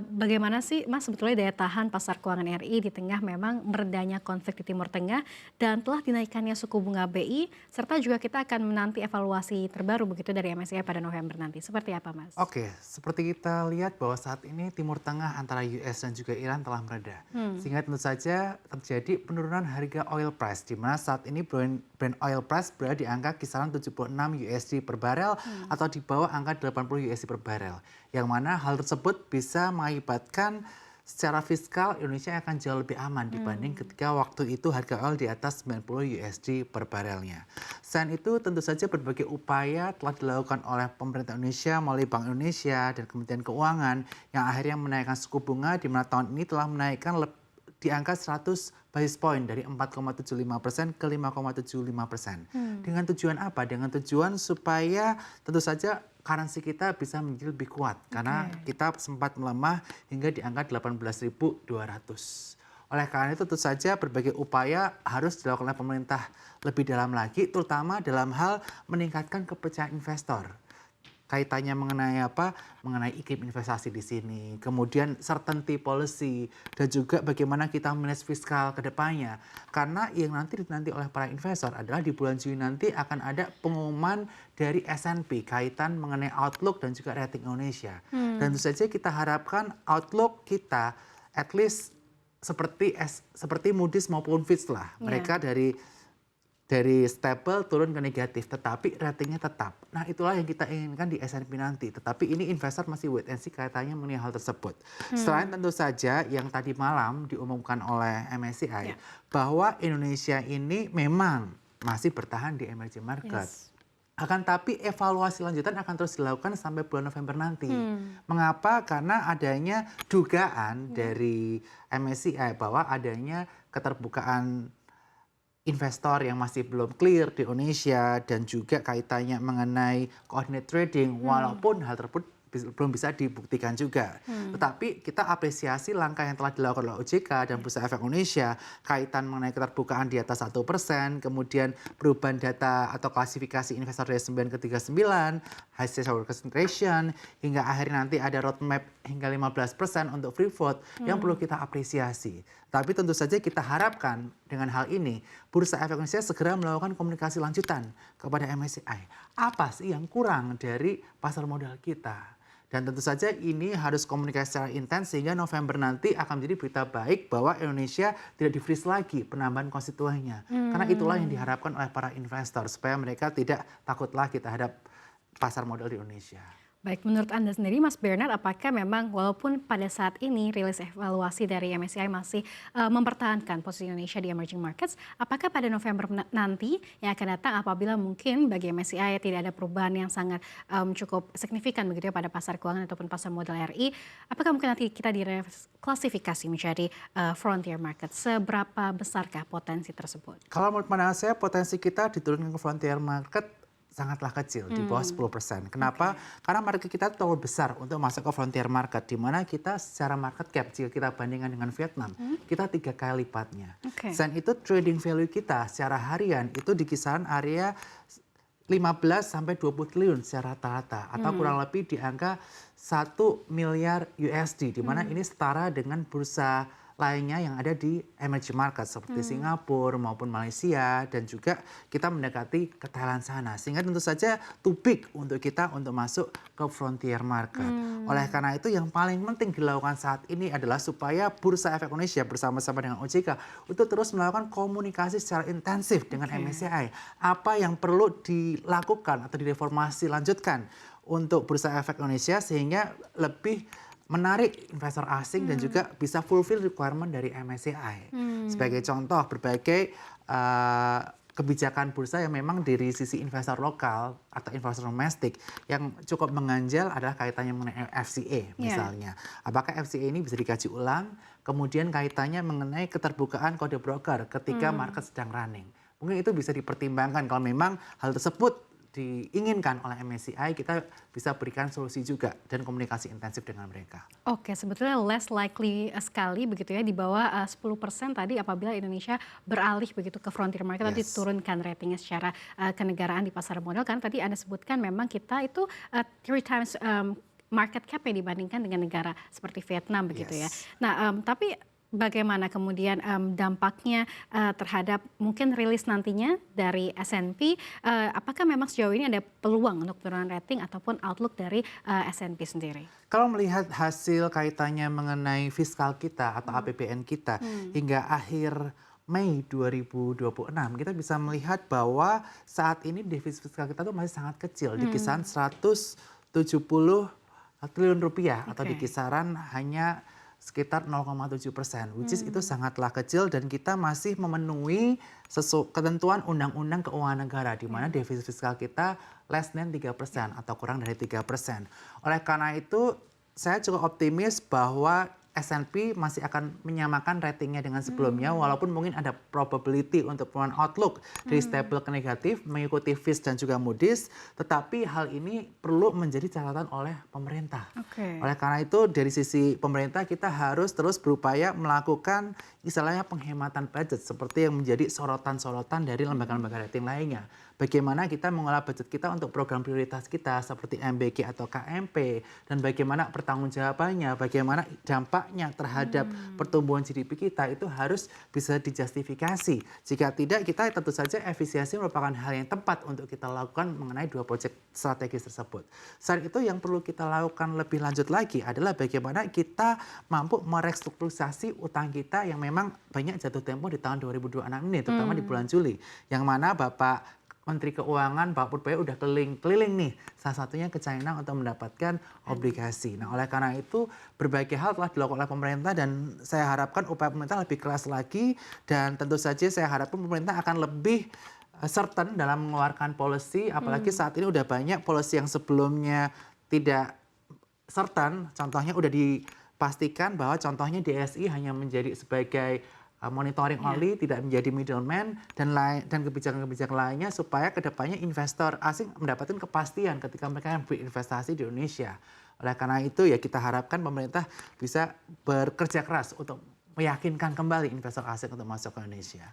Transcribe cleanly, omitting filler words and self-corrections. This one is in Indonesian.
bagaimana sih Mas sebetulnya daya tahan pasar keuangan RI di tengah memang meredanya konflik di Timur Tengah dan telah dinaikannya suku bunga BI, serta juga kita akan menanti evaluasi terbaru begitu dari MSCI pada November nanti. Seperti apa Mas? Oke, seperti kita lihat bahwa saat ini Timur Tengah antara US dan juga Iran telah mereda. Sehingga tentu saja terjadi penurunan harga oil price, di mana saat ini Brent oil price berada di angka kisaran 76 USD per barel atau di bawah angka 80 USD per barel. Yang mana hal tersebut bisa mengakibatkan secara fiskal Indonesia akan jauh lebih aman dibanding ketika waktu itu harga oil di atas 90 USD per barelnya. Selain itu tentu saja berbagai upaya telah dilakukan oleh pemerintah Indonesia melalui Bank Indonesia dan Kementerian Keuangan yang akhirnya menaikkan suku bunga di mana tahun ini telah menaikkan di angka 100 basis point dari 4,75% ke 5,75%. Dengan tujuan apa? Dengan tujuan supaya tentu saja currency kita bisa menjadi lebih kuat karena kita sempat melemah hingga di angka 18.200. Oleh karena itu tentu saja berbagai upaya harus dilakukan oleh pemerintah lebih dalam lagi, terutama dalam hal meningkatkan kepercayaan investor. Kaitannya mengenai apa? Mengenai iklim investasi di sini, kemudian certainty policy, dan juga bagaimana kita manage fiskal ke depannya. Karena yang nanti dinanti oleh para investor adalah di bulan Juni nanti akan ada pengumuman dari S&P kaitan mengenai outlook dan juga rating Indonesia. Dan tentu saja kita harapkan outlook kita at least seperti Moody's maupun Fitch lah. Mereka dari stable turun ke negatif, tetapi ratingnya tetap. Nah itulah yang kita inginkan di S&P nanti. Tetapi ini investor masih wait and see kaitannya mengenai hal tersebut. Selain tentu saja yang tadi malam diumumkan oleh MSCI bahwa Indonesia ini memang masih bertahan di emerging market. Akan tapi evaluasi lanjutan akan terus dilakukan sampai bulan November nanti. Mengapa? Karena adanya dugaan dari MSCI bahwa adanya keterbukaan investor yang masih belum clear di Indonesia dan juga kaitannya mengenai coordinate trading walaupun hal tersebut belum bisa dibuktikan juga. Tetapi kita apresiasi langkah yang telah dilakukan oleh OJK dan Bursa Efek Indonesia kaitan mengenai keterbukaan di atas 1%, kemudian perubahan data atau klasifikasi investor dari 9 ke 39, high shareholder concentration, hingga akhirnya nanti ada roadmap hingga 15% untuk free float yang perlu kita apresiasi. Tapi tentu saja kita harapkan dengan hal ini Bursa Efek Indonesia segera melakukan komunikasi lanjutan kepada MSCI. Apa sih yang kurang dari pasar modal kita? Dan tentu saja ini harus komunikasi secara intens sehingga November nanti akan menjadi berita baik bahwa Indonesia tidak di-freeze lagi penambahan konstituennya. Karena itulah yang diharapkan oleh para investor supaya mereka tidak takut lagi terhadap pasar modal di Indonesia. Baik, menurut Anda sendiri Mas Bernard, apakah memang walaupun pada saat ini rilis evaluasi dari MSCI masih mempertahankan posisi Indonesia di emerging markets, apakah pada November nanti yang akan datang apabila mungkin bagi MSCI tidak ada perubahan yang sangat cukup signifikan begitu ya pada pasar keuangan ataupun pasar modal RI, apakah mungkin nanti kita diklasifikasi menjadi frontier market? Seberapa besarkah potensi tersebut? Kalau menurut pandangan saya potensi kita diturunkan ke frontier market sangatlah kecil, di bawah 10%. Kenapa? Karena market kita terlalu besar untuk masuk ke frontier market, di mana kita secara market cap, jika kita bandingkan dengan Vietnam, kita 3 kali lipatnya. Selain itu, trading value kita secara harian itu di kisaran area 15-20 triliun secara rata-rata, atau kurang lebih di angka 1 miliar USD, di mana ini setara dengan bursa lainnya yang ada di emerging market seperti Singapura maupun Malaysia, dan juga kita mendekati ke Thailand sana, sehingga tentu saja too big untuk kita untuk masuk ke frontier market. Oleh karena itu yang paling penting dilakukan saat ini adalah supaya Bursa Efek Indonesia bersama-sama dengan OJK untuk terus melakukan komunikasi secara intensif dengan MSCI. Apa yang perlu dilakukan atau direformasi lanjutkan untuk Bursa Efek Indonesia sehingga lebih menarik investor asing dan juga bisa fulfill requirement dari MSCI. Sebagai contoh, berbagai kebijakan bursa yang memang dari sisi investor lokal atau investor domestik yang cukup mengganjal adalah kaitannya mengenai FCA misalnya. Apakah FCA ini bisa dikaji ulang? Kemudian kaitannya mengenai keterbukaan kode broker ketika market sedang running. Mungkin itu bisa dipertimbangkan kalau memang hal tersebut diinginkan oleh MSCI, kita bisa berikan solusi juga dan komunikasi intensif dengan mereka. Oke, sebetulnya less likely sekali begitu ya, di bawah 10% tadi apabila Indonesia beralih begitu ke frontier market, tadi turunkan ratingnya secara kenegaraan di pasar modal. Kan tadi Anda sebutkan memang kita itu 3 times market cap ya dibandingkan dengan negara seperti Vietnam begitu ya. Yes. Nah, tapi bagaimana kemudian dampaknya terhadap mungkin rilis nantinya dari S&P? Apakah memang sejauh ini ada peluang untuk penurunan rating ataupun outlook dari S&P sendiri? Kalau melihat hasil kaitannya mengenai fiskal kita atau APBN kita hingga akhir Mei 2026, kita bisa melihat bahwa saat ini defisit fiskal kita tuh masih sangat kecil, di kisaran 170 triliun rupiah atau di Oke. kisaran hanya sekitar 0,7%, which is itu sangatlah kecil dan kita masih memenuhi ketentuan Undang-Undang Keuangan Negara di mana defisit fiskal kita less than 3% atau kurang dari 3%. Oleh karena itu, saya cukup optimis bahwa S&P masih akan menyamakan ratingnya dengan sebelumnya, walaupun mungkin ada probability untuk penurunan outlook dari stable ke negatif mengikuti Fitch dan juga Moody's, tetapi hal ini perlu menjadi catatan oleh pemerintah. Oke. Oleh karena itu dari sisi pemerintah kita harus terus berupaya melakukan istilahnya penghematan budget seperti yang menjadi sorotan-sorotan dari lembaga-lembaga rating lainnya. Bagaimana kita mengolah budget kita untuk program prioritas kita seperti MBK atau KMP, dan bagaimana pertanggungjawabannya, bagaimana dampaknya terhadap pertumbuhan GDP kita itu harus bisa dijustifikasi. Jika tidak, kita tentu saja efisiensi merupakan hal yang tepat untuk kita lakukan mengenai dua proyek strategis tersebut. Selain itu yang perlu kita lakukan lebih lanjut lagi adalah bagaimana kita mampu merestrukturisasi utang kita yang memang banyak jatuh tempo di tahun 2026 ini, terutama di bulan Juli, yang mana Bapak Menteri Keuangan Pak Purbayo udah keliling nih, salah satunya ke China untuk mendapatkan obligasi. Nah, oleh karena itu berbagai hal telah dilakukan oleh pemerintah dan saya harapkan upaya pemerintah lebih keras lagi, dan tentu saja saya harapkan pemerintah akan lebih certain dalam mengeluarkan policy, apalagi saat ini udah banyak policy yang sebelumnya tidak certain, contohnya udah dipastikan bahwa contohnya DSI hanya menjadi sebagai monitoring only, tidak menjadi middleman, dan kebijakan-kebijakan lainnya supaya kedepannya investor asing mendapatkan kepastian ketika mereka berinvestasi di Indonesia. Oleh karena itu ya kita harapkan pemerintah bisa bekerja keras untuk meyakinkan kembali investor asing untuk masuk ke Indonesia.